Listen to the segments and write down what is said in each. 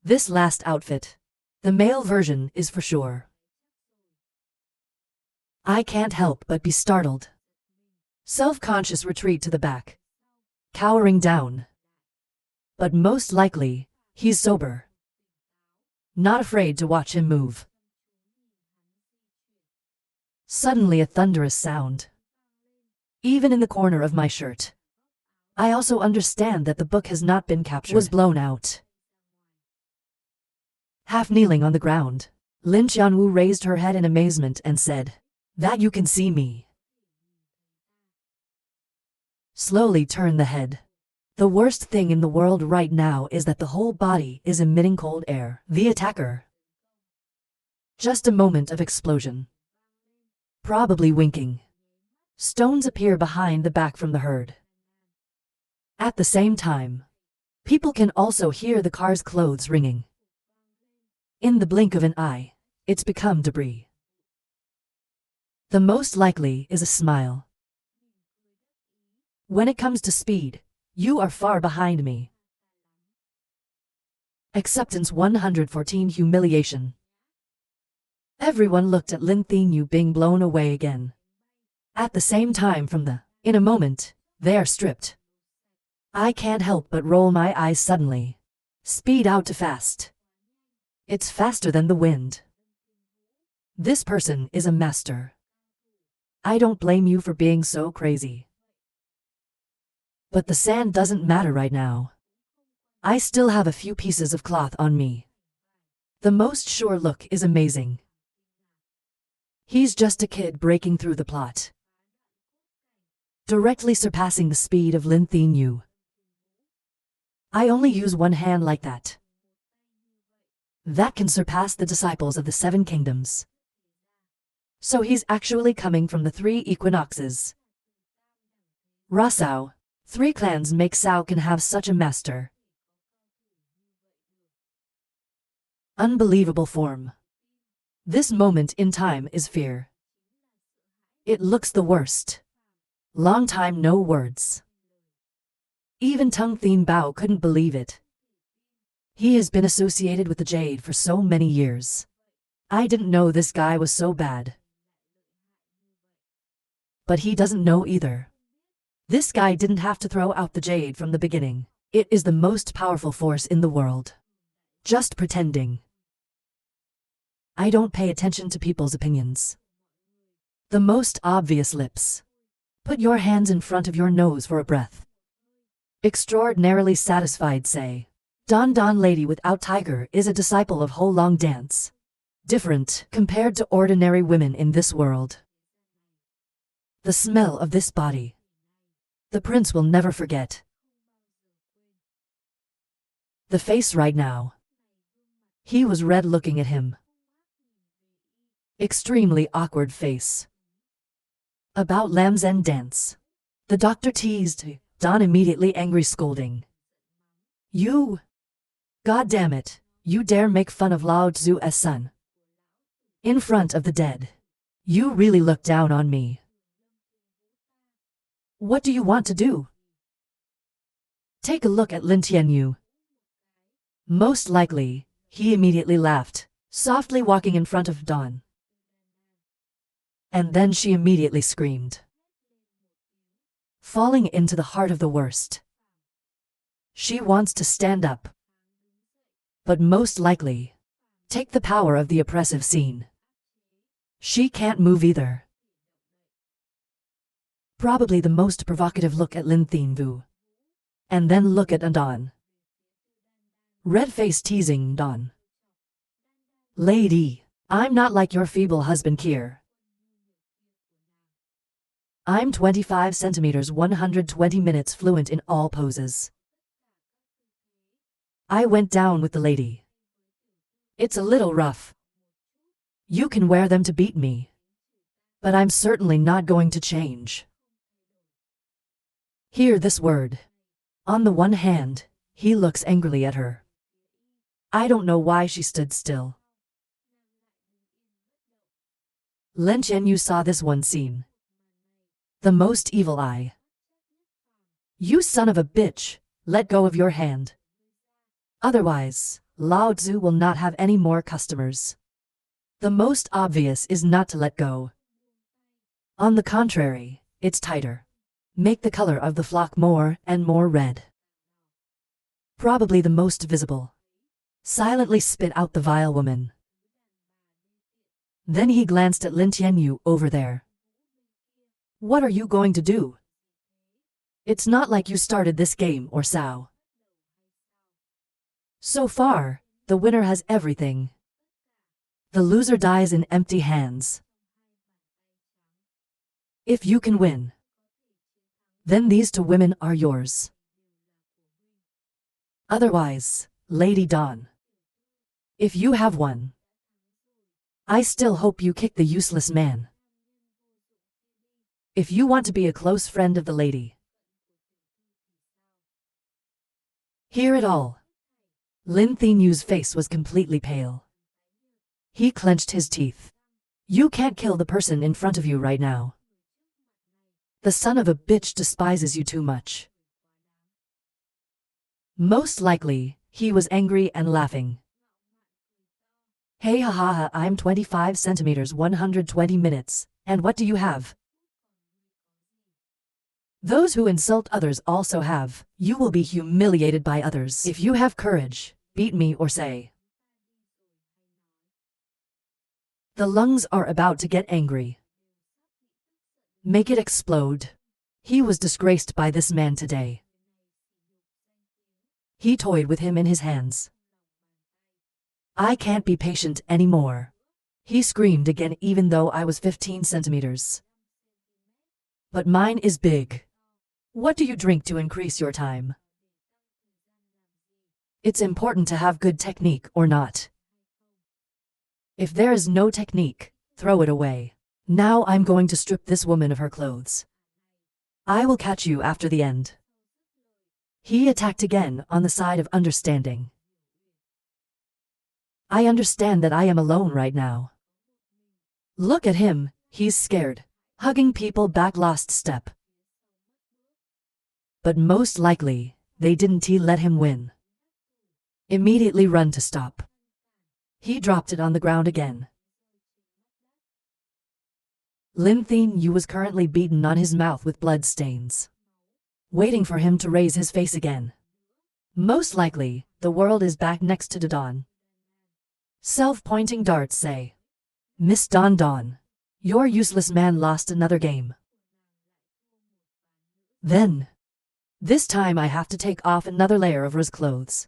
This last outfit. The male version is for sure. I can't help but be startled. Self-conscious retreat to the back. Cowering down. But most likely, he's sober. Not afraid to watch him move. Suddenly a thunderous sound. Even in the corner of my shirt. I also understand that the book has not been captured. Was blown out. Half kneeling on the ground, Lin Qianwu raised her head in amazement and said, "That you can see me." Slowly turn the head. The worst thing in the world right now is that the whole body is emitting cold air. The attacker. Just a moment of explosion. Probably winking. Stones appear behind the back from the herd. At the same time, people can also hear the car's clothes ringing. In the blink of an eye, it's become debris. The most likely is a smile. When it comes to speed, you are far behind me. Acceptance 114. Humiliation. Everyone looked at Lin Thingyu being blown away again. At the same time in a moment, they are stripped. I can't help but roll my eyes suddenly. Speed out to fast. It's faster than the wind. This person is a master. I don't blame you for being so crazy. But the sand doesn't matter right now. I still have a few pieces of cloth on me. The most sure look is amazing. He's just a kid breaking through the plot. Directly surpassing the speed of Lin Thingyu. I only use one hand like that. That can surpass the disciples of the 7 kingdoms. So he's actually coming from the 3 equinoxes. Rasao, 3 clans make Sao can have such a master. Unbelievable form. This moment in time is fear. It looks the worst. Long time no words. Even Tung Thien Bao couldn't believe it. He has been associated with the Jade for so many years. I didn't know this guy was so bad. But he doesn't know either. This guy didn't have to throw out the Jade from the beginning. It is the most powerful force in the world. Just pretending. I don't pay attention to people's opinions. The most obvious lips. Put your hands in front of your nose for a breath. Extraordinarily satisfied say. Don Don Lady without tiger is a disciple of Ho Long dance. Different compared to ordinary women in this world. The smell of this body. The prince will never forget. The face right now. He was red looking at him. Extremely awkward face. About Lamzen dance. The doctor teased, Don immediately angry scolding. You! God damn it, you dare make fun of Lao Tzu's son. In front of the dead. You really look down on me. What do you want to do? Take a look at Lin Tianyu. Most likely, he immediately laughed, softly walking in front of Dawn. And then she immediately screamed. Falling into the heart of the worst. She wants to stand up. But most likely, take the power of the oppressive scene. She can't move either. Probably the most provocative look at Lin Thingyu. And then look at Dawn. Red face teasing Dawn. Lady, I'm not like your feeble husband Kier. I'm 25 centimeters 120 minutes fluent in all poses. I went down with the lady. It's a little rough. You can wear them to beat me. But I'm certainly not going to change. Hear this word. On the one hand, he looks angrily at her. I don't know why she stood still. Lin Qianyu saw this one scene. The most evil eye. You son of a bitch, let go of your hand. Otherwise, Lao Tzu will not have any more customers. The most obvious is not to let go. On the contrary, it's tighter. Make the color of the flock more and more red. Probably the most visible. Silently spit out the vile woman. Then he glanced at Lin Tianyu over there. What are you going to do? It's not like you started this game or Sao. So far, the winner has everything. The loser dies in empty hands. If you can win, then these two women are yours. Otherwise, Lady Dawn, if you have won, I still hope you kick the useless man. If you want to be a close friend of the lady. Hear it all. Lin Thinyu's face was completely pale. He clenched his teeth. You can't kill the person in front of you right now. The son of a bitch despises you too much. Most likely, he was angry and laughing. Hey ha ha ha, I'm 25 centimeters 120 minutes, and what do you have? Those who insult others also have. You will be humiliated by others. If you have courage, beat me or say. The lungs are about to get angry. Make it explode. He was disgraced by this man today. He toyed with him in his hands. I can't be patient anymore. He screamed again even though I was 15 centimeters. But mine is big. What do you drink to increase your time? It's important to have good technique or not. If there is no technique, throw it away. Now I'm going to strip this woman of her clothes. I will catch you after the end. He attacked again on the side of understanding. I understand that I am alone right now. Look at him, he's scared, hugging people back lost step. But most likely, they didn't let him win. Immediately run to stop. He dropped it on the ground again. Lin Thinyou was currently beaten on his mouth with blood stains, waiting for him to raise his face again. Most likely, the world is back next to Dawn. Self-pointing darts say, Miss Dawn Dawn, your useless man lost another game. Then, this time I have to take off another layer of Ra's clothes.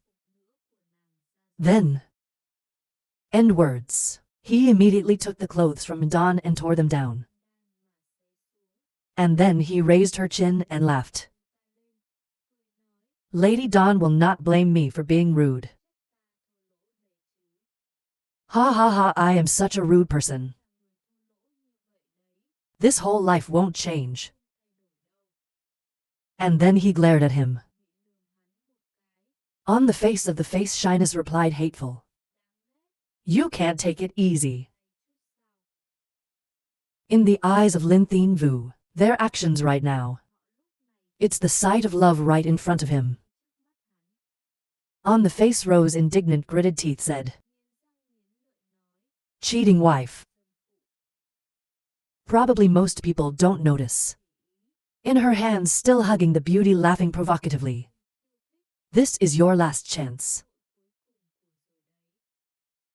Then, end words. He immediately took the clothes from Dawn and tore them down. And then he raised her chin and laughed. Lady Dawn will not blame me for being rude. Ha ha ha, I am such a rude person. This whole life won't change. And then he glared at him. On the face of the face shyness replied hateful. You can't take it easy. In the eyes of Lin Thinyou, their actions right now. It's the sight of love right in front of him. On the face Rose indignant gritted teeth said. Cheating wife. Probably most people don't notice. In her hands still hugging the beauty laughing provocatively. This is your last chance.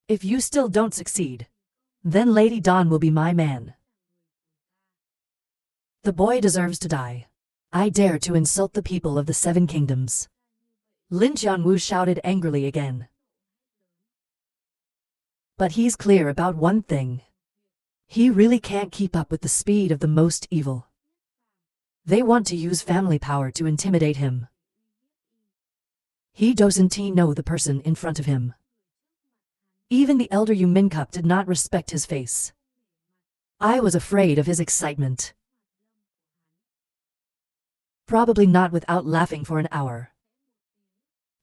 If you still don't succeed, then Lady Dawn will be my man. The boy deserves to die. I dare to insult the people of the Seven Kingdoms. Lin Jianwu shouted angrily again. But he's clear about one thing. He really can't keep up with the speed of the most evil. They want to use family power to intimidate him. He doesn't know the person in front of him. Even the elder Yu Mincup did not respect his face. I was afraid of his excitement. Probably not without laughing for an hour.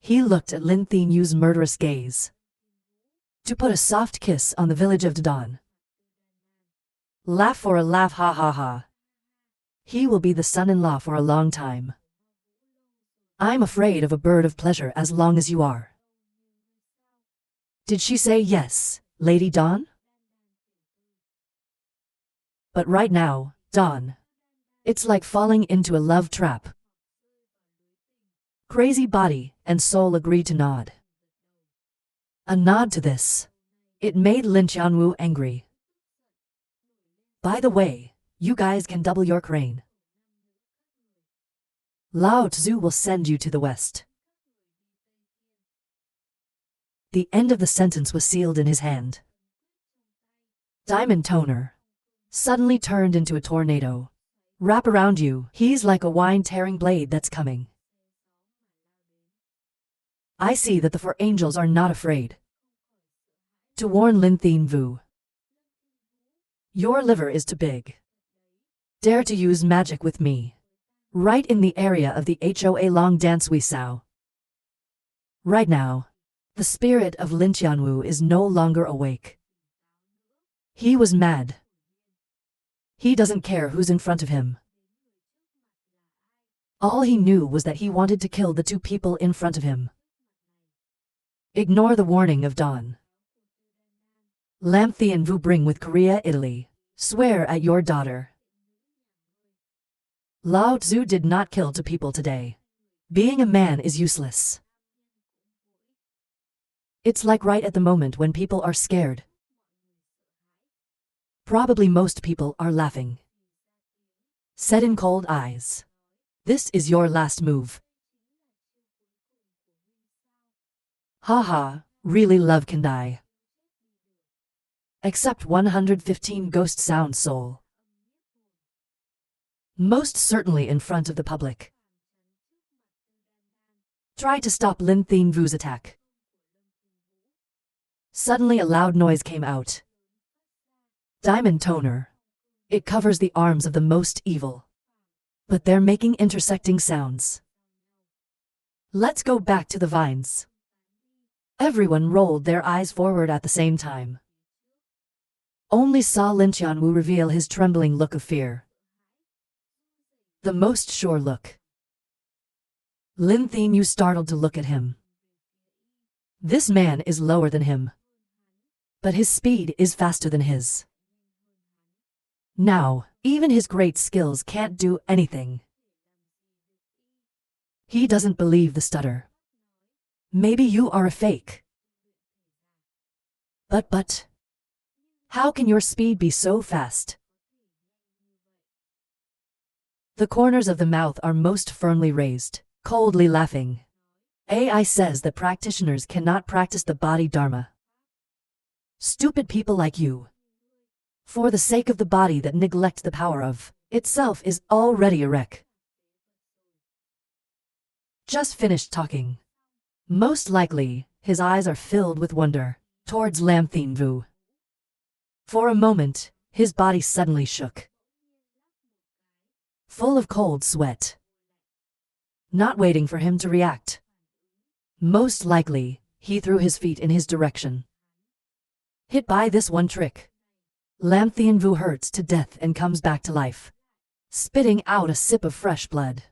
He looked at Lin Thinyou's murderous gaze. To put a soft kiss on the village of Dawn. Laugh for a laugh, ha ha ha. He will be the son-in-law for a long time. I'm afraid of a bird of pleasure as long as you are. Did she say yes, Lady Dawn? But right now, Dawn. It's like falling into a love trap. Crazy body and soul agreed to nod. A nod to this. It made Lin Qianwu angry. By the way, you guys can double your crane. Lao Tzu will send you to the west. The end of the sentence was sealed in his hand. Diamond Toner suddenly turned into a tornado. Wrap around you, he's like a wine-tearing blade that's coming. I see that the four angels are not afraid to warn Lin Qianwu. Your liver is too big. Dare to use magic with me. Right in the area of the Hoa long dance we saw. Right now, the spirit of Lin Qianwu is no longer awake. He was mad. He doesn't care who's in front of him. All he knew was that he wanted to kill the two people in front of him. Ignore the warning of Dawn. Lam Qianwu bring with Korea, Italy. Swear at your daughter. Lao Tzu did not kill two people today. Being a man is useless. It's like right at the moment when people are scared. Probably most people are laughing. Said in cold eyes. This is your last move. Haha, really love can die. Except 115 ghost sound soul. Most certainly in front of the public. Try to stop Lin Qianwu's attack. Suddenly a loud noise came out. Diamond Toner. It covers the arms of the most evil. But they're making intersecting sounds. Let's go back to the vines. Everyone rolled their eyes forward at the same time. Only saw Lin Qianwu reveal his trembling look of fear. The most sure look. Lin Qianwu startled to look at him. This man is lower than him. But his speed is faster than his. Now, even his great skills can't do anything. He doesn't believe the stutter. Maybe you are a fake. But. How can your speed be so fast? The corners of the mouth are most firmly raised, coldly laughing. AI says that practitioners cannot practice the body dharma. Stupid people like you. For the sake of the body that neglect the power of itself is already a wreck. Just finished talking. Most likely, his eyes are filled with wonder towards Lam Qianwu. For a moment, his body suddenly shook. Full of cold sweat. Not waiting for him to react. Most likely, he threw his feet in his direction. Hit by this one trick. Lam Qianwu hurts to death and comes back to life, spitting out a sip of fresh blood.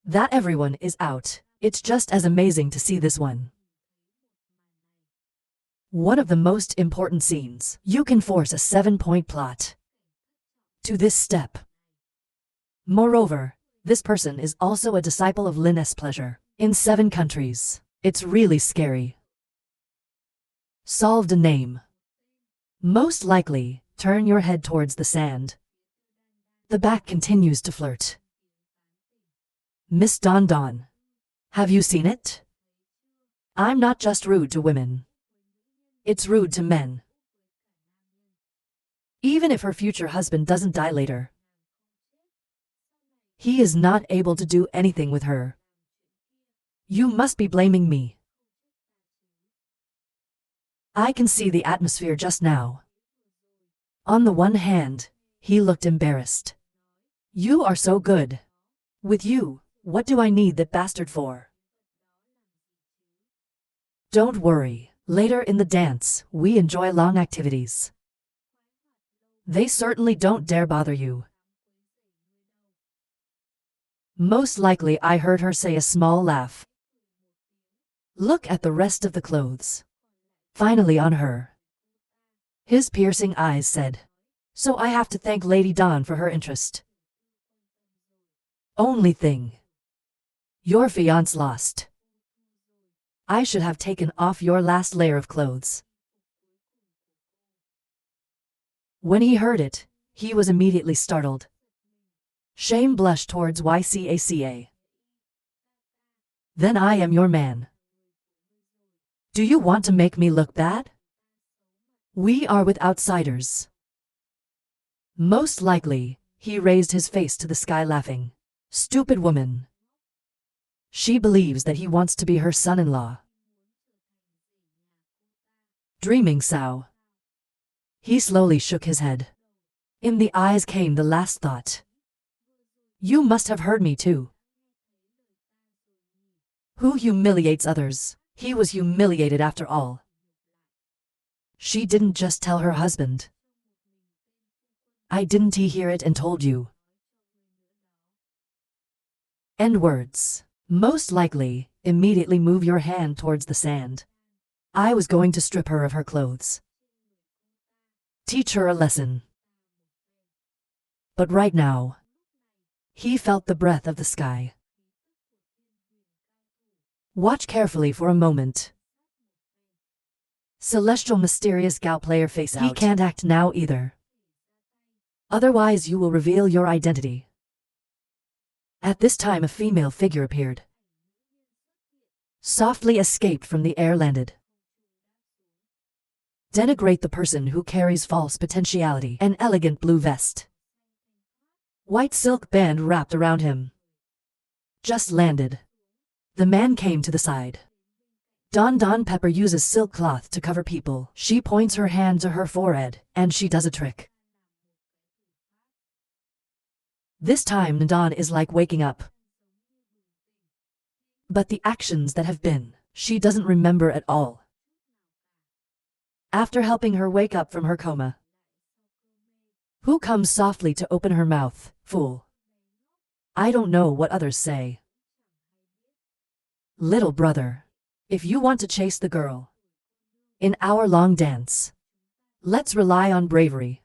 That everyone is out. It's just as amazing to see this one. One of the most important scenes. You can force a 7-point plot to this step. Moreover, this person is also a disciple of Lin's pleasure. In 7 countries. It's really scary. Solved a name. Most likely, turn your head towards the sand. The back continues to flirt. Miss Dawn Dawn. Have you seen it? I'm not just rude to women. It's rude to men. Even if her future husband doesn't die later. He is not able to do anything with her. You must be blaming me. I can see the atmosphere just now. On the one hand, he looked embarrassed. You are so good. With you, what do I need that bastard for? Don't worry, later in the dance, we enjoy long activities. They certainly don't dare bother you. Most likely I heard her say a small laugh. Look at the rest of the clothes. finally on her. His piercing eyes said, "So I have to thank Lady Dawn for her interest." "Only thing. Your fiancé lost. I should have taken off your last layer of clothes." When he heard it, he was immediately startled. Shame blushed towards Ycaca. "Then I am your man. Do you want to make me look bad? We are with outsiders." "Most likely," he raised his face to the sky laughing. "Stupid woman. She believes that he wants to be her son-in-law. Dreaming sow." He slowly shook his head. In the eyes came the last thought. "You must have heard me too. Who humiliates others?" He was humiliated after all. She didn't just tell her husband. Didn't he hear it and told you? End words. "Most likely, immediately move your hand towards the sand. I was going to strip her of her clothes. Teach her a lesson. But right now." He felt the breath of the sky. "Watch carefully for a moment. Celestial mysterious Gao player face out. He can't act now either. Otherwise you will reveal your identity." At this time a female figure appeared. Softly escaped from the air, landed. Denigrate the person who carries false potentiality. An elegant blue vest. White silk band wrapped around him. Just landed. The man came to the side. Don Pepper uses silk cloth to cover people. She points her hand to her forehead, and she does a trick. This time Don is like waking up. But the actions that have been, she doesn't remember at all. After helping her wake up from her coma, who comes softly to open her mouth? Fool. I don't know what others say. Little brother, if you want to chase the girl in hour-long dance, let's rely on bravery.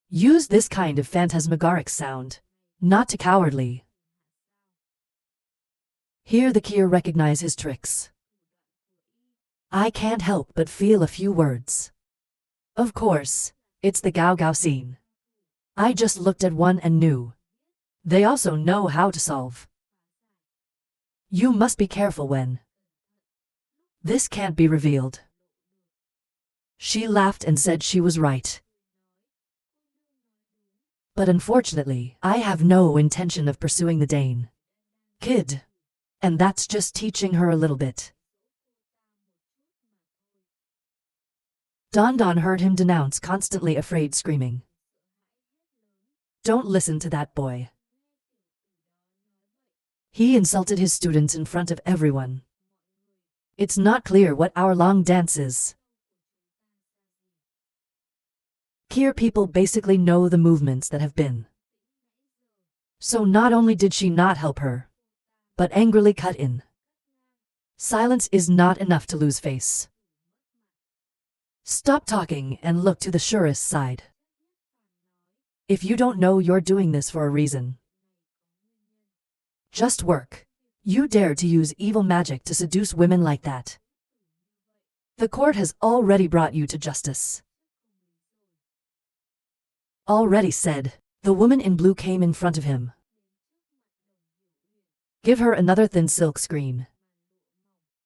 Use this kind of phantasmagoric sound, not too cowardly. Here the Kier recognize his tricks. I can't help but feel a few words. Of course, it's the Gao Gao scene. I just looked at one and knew. They also know how to solve. You must be careful when. This can't be revealed." She laughed and said she was right. "But unfortunately, I have no intention of pursuing the Dane kid. And that's just teaching her a little bit." Don heard him denounce constantly afraid, screaming. "Don't listen to that boy. He insulted his students in front of everyone. It's not clear what hour-long dance is." Kier people basically know the movements that have been. So not only did she not help her, but angrily cut in. Silence is not enough to lose face. Stop talking and look to the surest side. If you don't know, you're doing this for a reason. Just work. You dare to use evil magic to seduce women like that. The court has already brought you to justice. Already said. The woman in blue came in front of him. Give her another thin silk screen.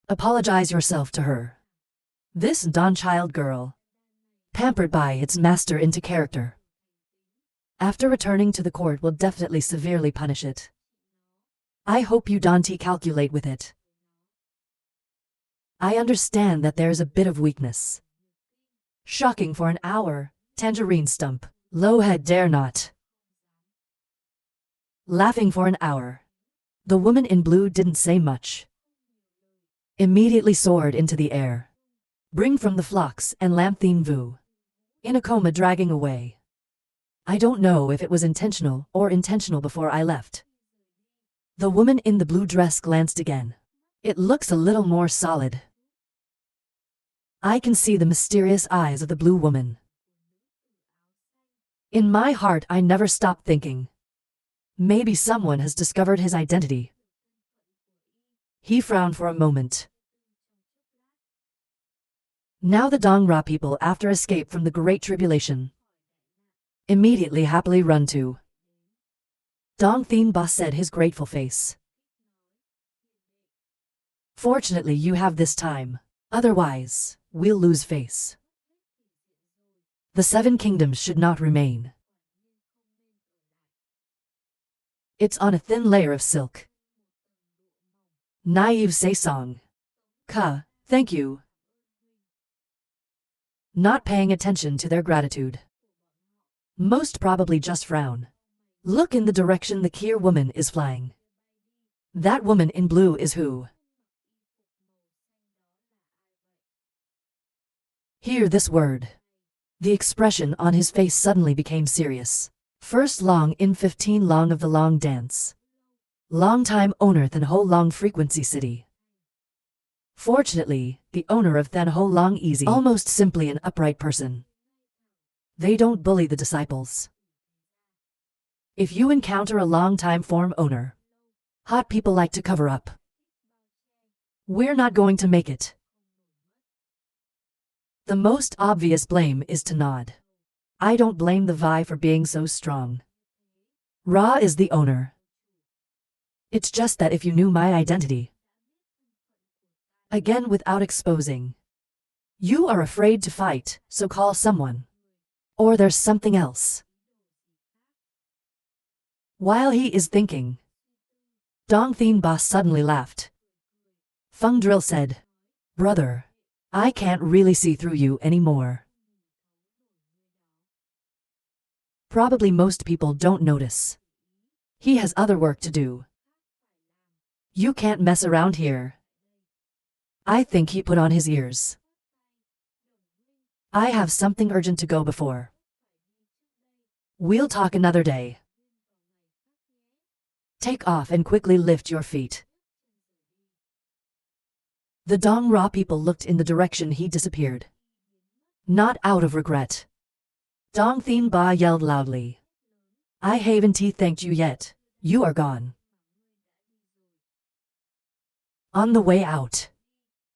Apologize yourself to her. This Don child girl, pampered by its master into character, after returning to the court will definitely severely punish it. I hope you don't calculate with it. I understand that there's a bit of weakness. Shocking for an hour, tangerine stump, low head dare not. Laughing for an hour. The woman in blue didn't say much. Immediately soared into the air. Bring from the flocks and Lamthine Vu. In a coma dragging away. I don't know if it was intentional or intentional before I left. The woman in the blue dress glanced again. It looks a little more solid. I can see the mysterious eyes of the blue woman. In my heart I never stopped thinking. Maybe someone has discovered his identity. He frowned for a moment. Now the Dongra people, after escape from the Great Tribulation, immediately happily run to Dong Thien Ba, said his grateful face. Fortunately you have this time, otherwise we'll lose face. The 7 kingdoms should not remain. It's on a thin layer of silk. Naive say song. Thank you. Not paying attention to their gratitude. Most probably just frown. Look in the direction the Kier woman is flying. That woman in blue is who? Hear this word. The expression on his face suddenly became serious. First long in 15 long of the long dance. Long time owner Than Ho Long Frequency City. Fortunately, the owner of Than Ho Long Easy, almost simply an upright person. They don't bully the disciples. If you encounter a long-time form owner, hot people like to cover up. We're not going to make it. The most obvious blame is to nod. I don't blame the Vi for being so strong. Ra is the owner. It's just that if you knew my identity, again without exposing, you are afraid to fight, so call someone. Or there's something else. While he is thinking, Dong Thien Ba suddenly laughed. Feng Drill said, "Brother, I can't really see through you anymore." Probably most people don't notice. He has other work to do. You can't mess around here. I think he put on his ears. I have something urgent to go before. We'll talk another day. Take off and quickly lift your feet. The Dong Ra people looked in the direction he disappeared. Not out of regret. Dong Thien Ba yelled loudly. I haven't thanked you yet. You are gone. On the way out,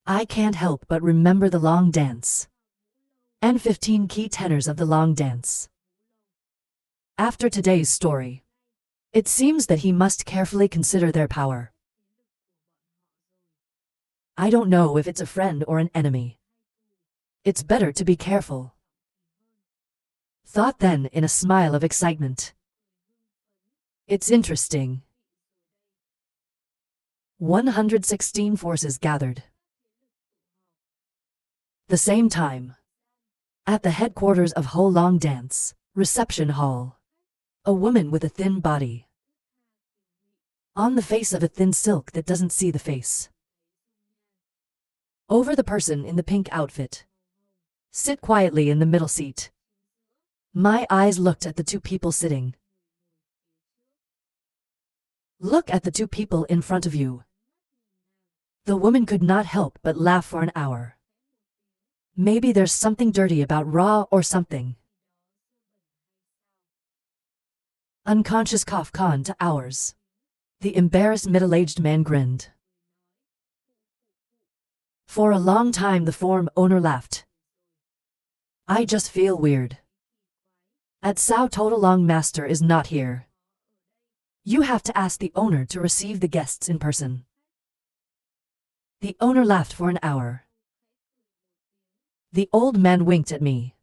I can't help but remember the long dance. And 15 key tenors of the long dance. After today's story, it seems that he must carefully consider their power. I don't know if it's a friend or an enemy. It's better to be careful. Thought then in a smile of excitement. It's interesting. 116 forces gathered. The same time. At the headquarters of Ho Long Dance, reception hall. A woman with a thin body. On the face of a thin silk that doesn't see the face. Over the person in the pink outfit. Sit quietly in the middle seat. My eyes looked at the 2 people sitting. Look at the 2 people in front of you. The woman could not help but laugh for an hour. Maybe there's something dirty about Ra or something. Unconscious cough con to ours. The embarrassed middle-aged man grinned. For a long time the form owner laughed. I just feel weird. At Sao Total Long Master is not here. You have to ask the owner to receive the guests in person. The owner laughed for an hour. The old man winked at me.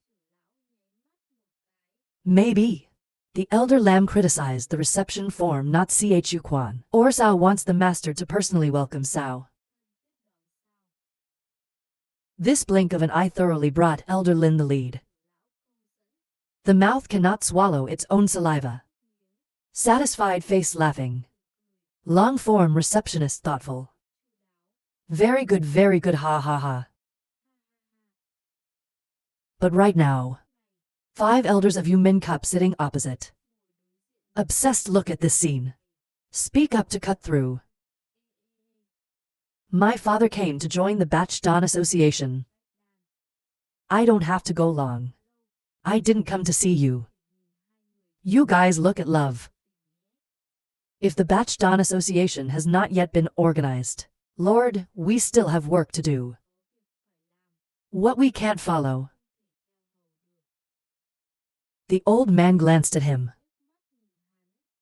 Maybe. The elder lamb criticized the reception form, not Chu Quan. Or Sao wants the master to personally welcome Sao. This blink of an eye thoroughly brought Elder Lin the lead. The mouth cannot swallow its own saliva. Satisfied face laughing. Long form receptionist thoughtful. Very good, ha ha ha. But right now, 5 elders of Yu Min Cup sitting opposite. Obsessed look at this scene. Speak up to cut through. My father came to join the Batch Dawn Association. I don't have to go long. I didn't come to see you. You guys look at love. If the Batch Dawn Association has not yet been organized, Lord, we still have work to do. What we can't follow. The old man glanced at him,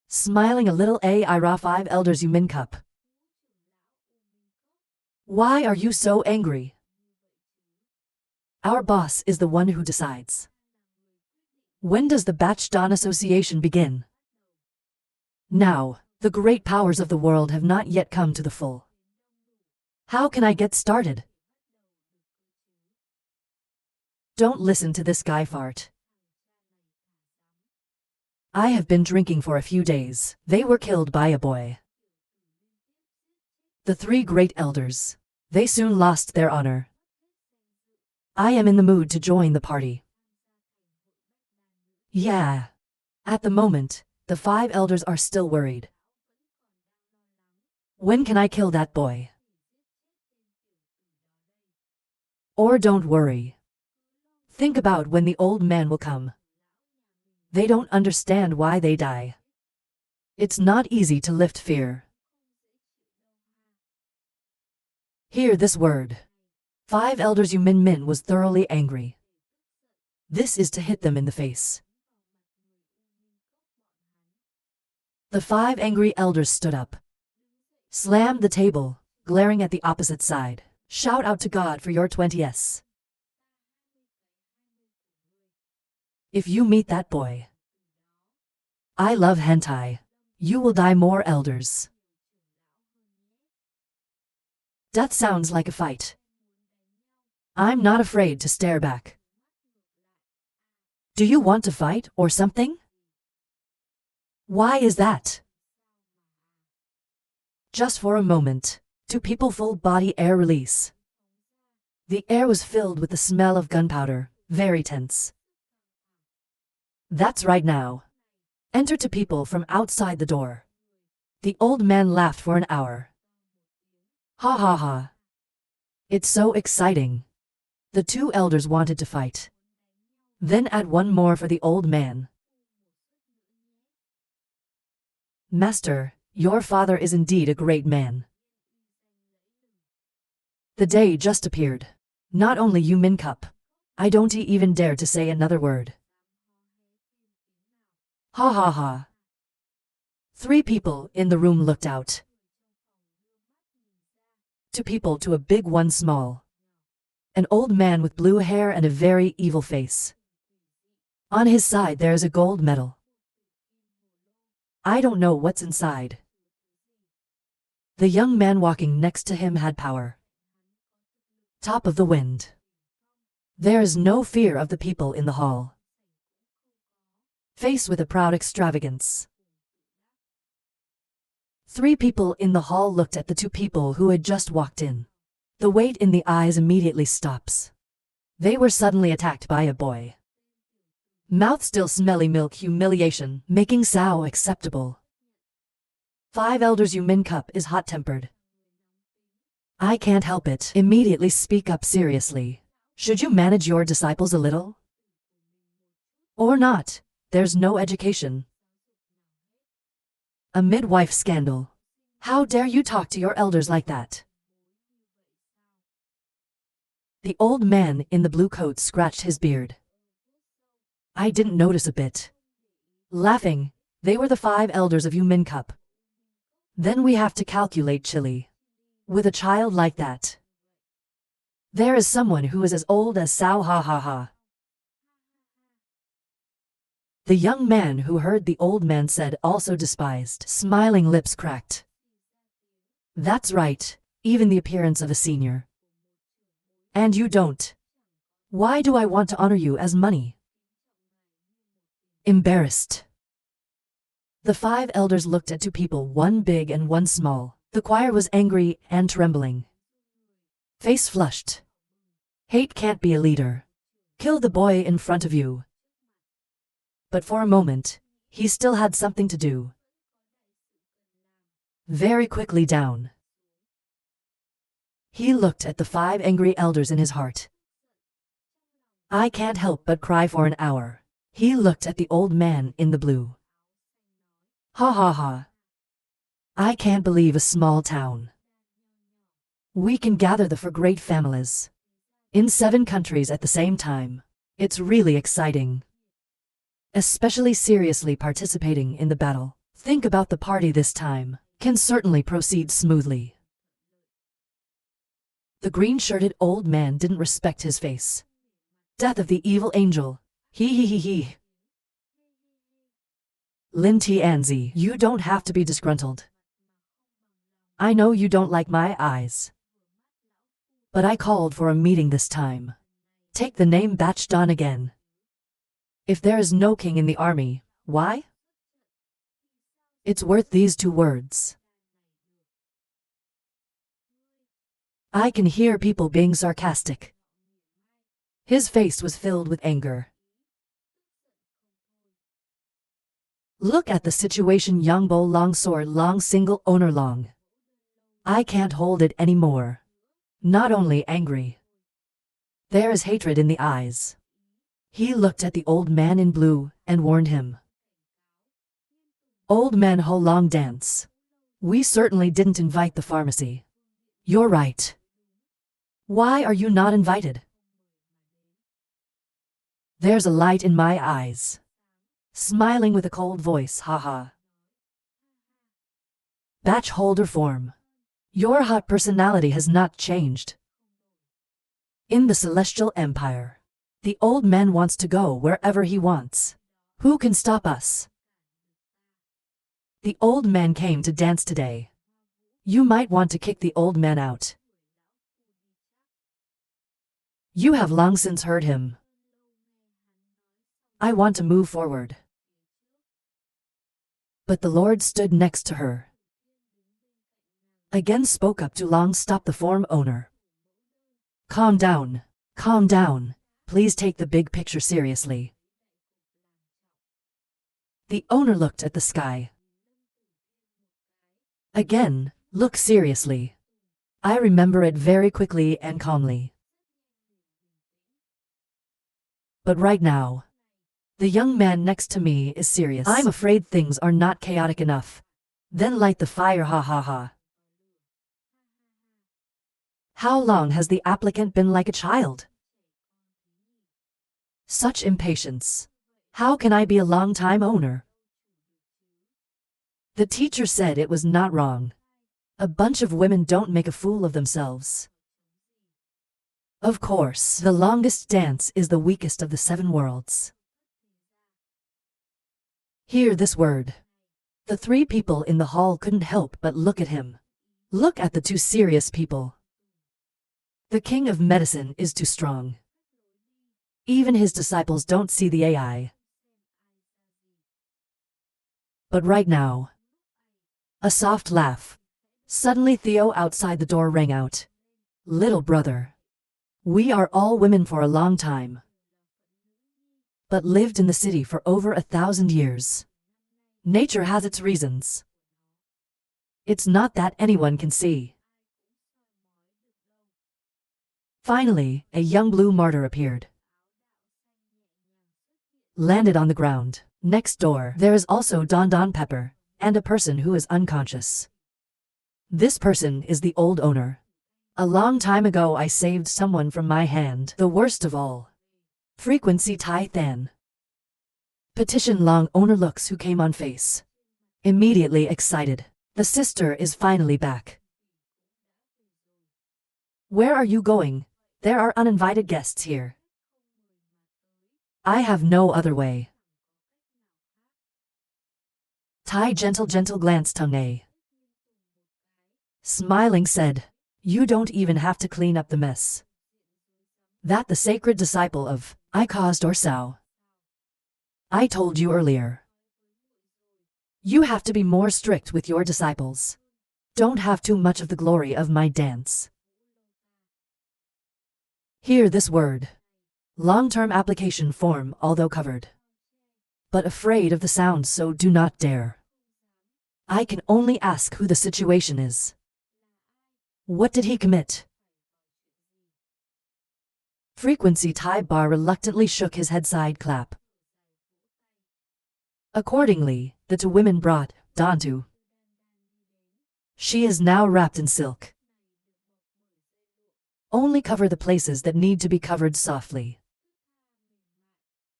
smiling a little. Ira 5 Elders Yumin Cup. Why are you so angry? Our boss is the one who decides. When does the Batch Dawn Association begin? Now, the great powers of the world have not yet come to the full. How can I get started? Don't listen to this guy fart. I have been drinking for a few days. They were killed by a boy. The 3 great elders. They soon lost their honor. I am in the mood to join the party. Yeah. At the moment, the 5 elders are still worried. When can I kill that boy? Or don't worry. Think about when the old man will come. They don't understand why they die. It's not easy to lift fear. Hear this word. 5 elders Yumin Min was thoroughly angry. This is to hit them in the face. The 5 angry elders stood up, slammed the table, glaring at the opposite side. Shout out to God for your 20s. If you meet that boy. I love hentai. You will die more elders. That sounds like a fight. I'm not afraid to stare back. Do you want to fight or something? Why is that? Just for a moment, 2 people full body air release. The air was filled with the smell of gunpowder, very tense. That's right now. Enter 2 people from outside the door. The old man laughed for an hour. Ha ha ha. It's so exciting. The 2 elders wanted to fight. Then add 1 more for the old man. Master, your father is indeed a great man. The day just appeared. Not only Yumin Cup. I don't even dare to say another word. Ha ha ha. 3 people in the room looked out. 2 people to a big, 1 small. An old man with blue hair and a very evil face. On his side there is a gold medal. I don't know what's inside. The young man walking next to him had power. Top of the wind. There is no fear of the people in the hall. Face with a proud extravagance. 3 people in the hall looked at the 2 people who had just walked in. The weight in the eyes immediately stops. They were suddenly attacked by a boy. Mouth still smelly milk humiliation, making Sao acceptable. 5 elders Yumin Cup is hot-tempered. I can't help it. Immediately speak up seriously. Should you manage your disciples a little? Or not? There's no education. A midwife scandal. How dare you talk to your elders like that? The old man in the blue coat scratched his beard. I didn't notice a bit. Laughing, they were the 5 elders of Yumin Cup. Then we have to calculate chili. With a child like that. There is someone who is as old as Sao ha ha ha. The young man who heard the old man said also despised, smiling lips cracked. That's right, even the appearance of a senior. And you don't. Why do I want to honor you as money? Embarrassed. The 5 elders looked at 2 people, 1 big and 1 small. The choir was angry and trembling. Face flushed. Hate can't be a leader. Kill the boy in front of you. But for a moment, he still had something to do. Very quickly down. He looked at the 5 angry elders in his heart. I can't help but cry for an hour. He looked at the old man in the blue. Ha ha ha. I can't believe a small town. We can gather the for great families. In 7 countries at the same time. It's really exciting. Especially seriously participating in the battle. Think about the party this time. Can certainly proceed smoothly. The green-shirted old man didn't respect his face. Death of the evil angel. He. Lin Tianzi, you don't have to be disgruntled. I know you don't like my eyes. But I called for a meeting this time. Take the name batched on again. If there is no king in the army, why? It's worth these 2 words. I can hear people being sarcastic. His face was filled with anger. Look at the situation, young bow, long sword, long single owner, long. I can't hold it anymore. Not only angry. There is hatred in the eyes. He looked at the old man in blue and warned him. Old man, ho long dance. We certainly didn't invite the pharmacy. You're right. Why are you not invited? There's a light in my eyes. Smiling with a cold voice, haha. Batch holder form. Your hot personality has not changed. In the Celestial Empire, the old man wants to go wherever he wants. Who can stop us? The old man came to dance today. You might want to kick the old man out. You have long since heard him. I want to move forward. But the Lord stood next to her. Again spoke up to Long, stop the form owner. Calm down, please take the big picture seriously. The owner looked at the sky. Again, look seriously. I remember it very quickly and calmly. But right now, the young man next to me is serious. I'm afraid things are not chaotic enough. Then light the fire, ha ha ha. How long has the applicant been like a child? Such impatience. How can I be a long-time owner? The teacher said it was not wrong. A bunch of women don't make a fool of themselves. Of course, the longest dance is the weakest of the 7 worlds. Hear this word. The 3 people in the hall couldn't help but look at him. Look at the 2 serious people. The king of medicine is too strong. Even his disciples don't see the AI. But right now, a soft laugh. Suddenly Theo outside the door rang out. Little brother. We are all women for a long time. But lived in the city for over 1,000 years. Nature has its reasons. It's not that anyone can see. Finally, a young blue martyr appeared. Landed on the ground. Next door, there is also Don Pepper, and a person who is unconscious. This person is the old owner. A long time ago I saved someone from my hand, the worst of all. Frequency Tai Than. Petition long owner looks who came on face. Immediately excited. The sister is finally back. Where are you going? There are uninvited guests here. I have no other way. Tai gentle glance tongue A. Smiling said, you don't even have to clean up the mess. That the sacred disciple of, I caused or Sao. I told you earlier. You have to be more strict with your disciples. Don't have too much of the glory of my dance. Hear this word. Long-term application form, although covered. But afraid of the sound, so do not dare. I can only ask who the situation is. What did he commit? Frequency type bar reluctantly shook his head side clap. Accordingly, the two women brought Dawn to. She is now wrapped in silk. Only cover the places that need to be covered softly.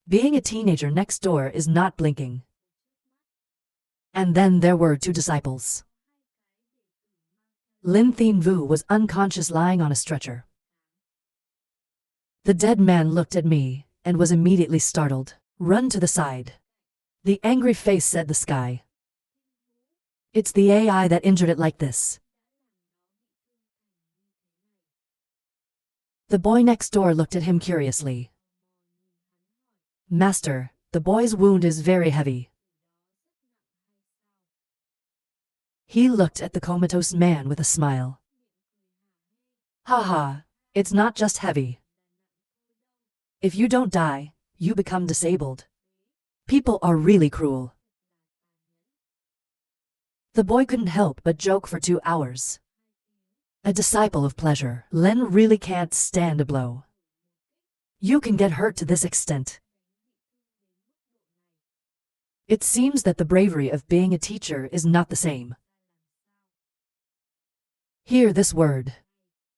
Being a teenager next door is not blinking. And then there were two disciples. Lin Thien Vu was unconscious lying on a stretcher. The dead man looked at me and was immediately startled. Run to the side. The angry face said the sky. It's the AI that injured it like this. The boy next door looked at him curiously. Master, the boy's wound is very heavy. He looked at the comatose man with a smile. Haha, it's not just heavy. If you don't die, you become disabled. People are really cruel. The boy couldn't help but joke for 2 hours. A disciple of pleasure. Len really can't stand a blow. You can get hurt to this extent. It seems that the bravery of being a teacher is not the same. Hear this word.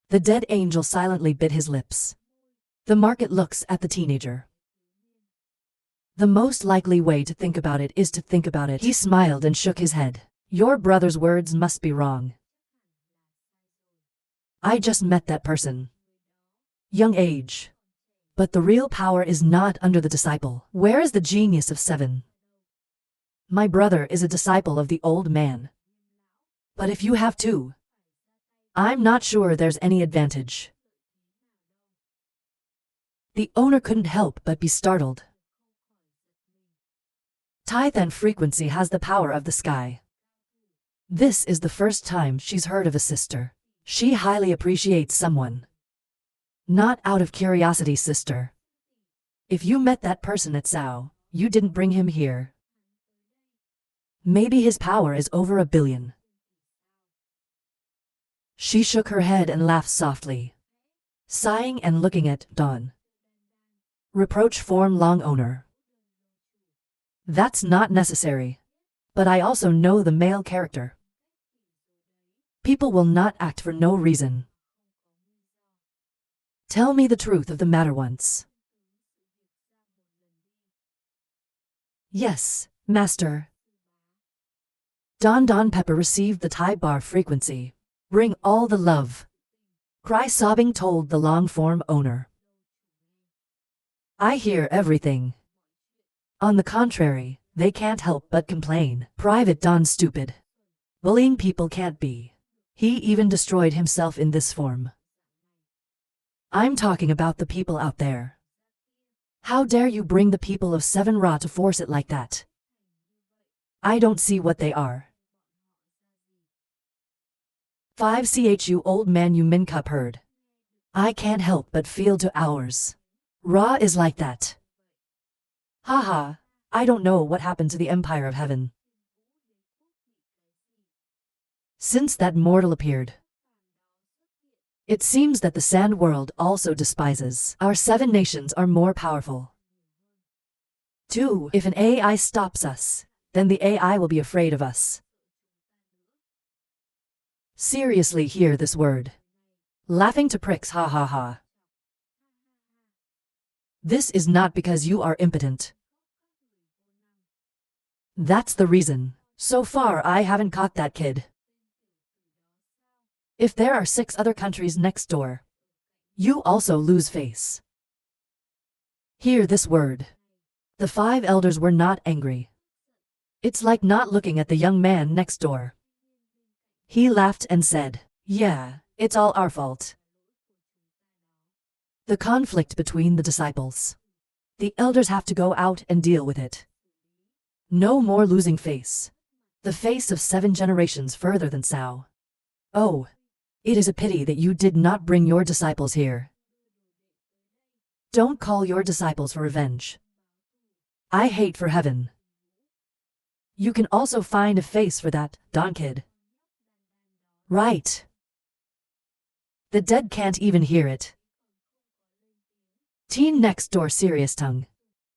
The dead angel silently bit his lips. The market looks at the teenager. The most likely way to think about it is to think about it. He smiled and shook his head. Your brother's words must be wrong. I just met that person. Young age. But the real power is not under the disciple. Where is the genius of 7? My brother is a disciple of the old man. But if you have 2, I'm not sure there's any advantage. The owner couldn't help but be startled. Tyrant frequency has the power of the sky. This is the first time she's heard of a sister. She highly appreciates someone. Not out of curiosity, sister. If you met that person at Sao, you didn't bring him here. Maybe his power is over 1 billion. She shook her head and laughed softly, sighing and looking at Dawn. Reproach form long owner. That's not necessary. But I also know the male character. People will not act for no reason. Tell me the truth of the matter once. Yes, master. Don Pepper received the Thai bar frequency. Bring all the love. Cry sobbing told the long-form owner. I hear everything. On the contrary, they can't help but complain. Private Don stupid. Bullying people can't be. He even destroyed himself in this form. I'm talking about the people out there. How dare you bring the people of 7 Ra to force it like that? I don't see what they are. 5 Chu old man you min cup heard. I can't help but feel to ours. Ra is like that. Haha, I don't know what happened to the Empire of Heaven. Since that mortal appeared. It seems that the Sand World also despises. Our 7 nations are more powerful. 2. If an AI stops us, then the AI will be afraid of us. Seriously, hear this word. Laughing to pricks, ha ha ha. This is not because you are impotent. That's the reason. So far I haven't caught that kid. If there are 6 other countries next door, you also lose face. Hear this word. The 5 elders were not angry. It's like not looking at the young man next door. He laughed and said, yeah, it's all our fault. The conflict between the disciples. The elders have to go out and deal with it. No more losing face. The face of 7 generations further than Sao. Oh. It is a pity that you did not bring your disciples here. Don't call your disciples for revenge. I hate for heaven. You can also find a face for that, Don Kid. Right. The dead can't even hear it. Teen next door serious tongue.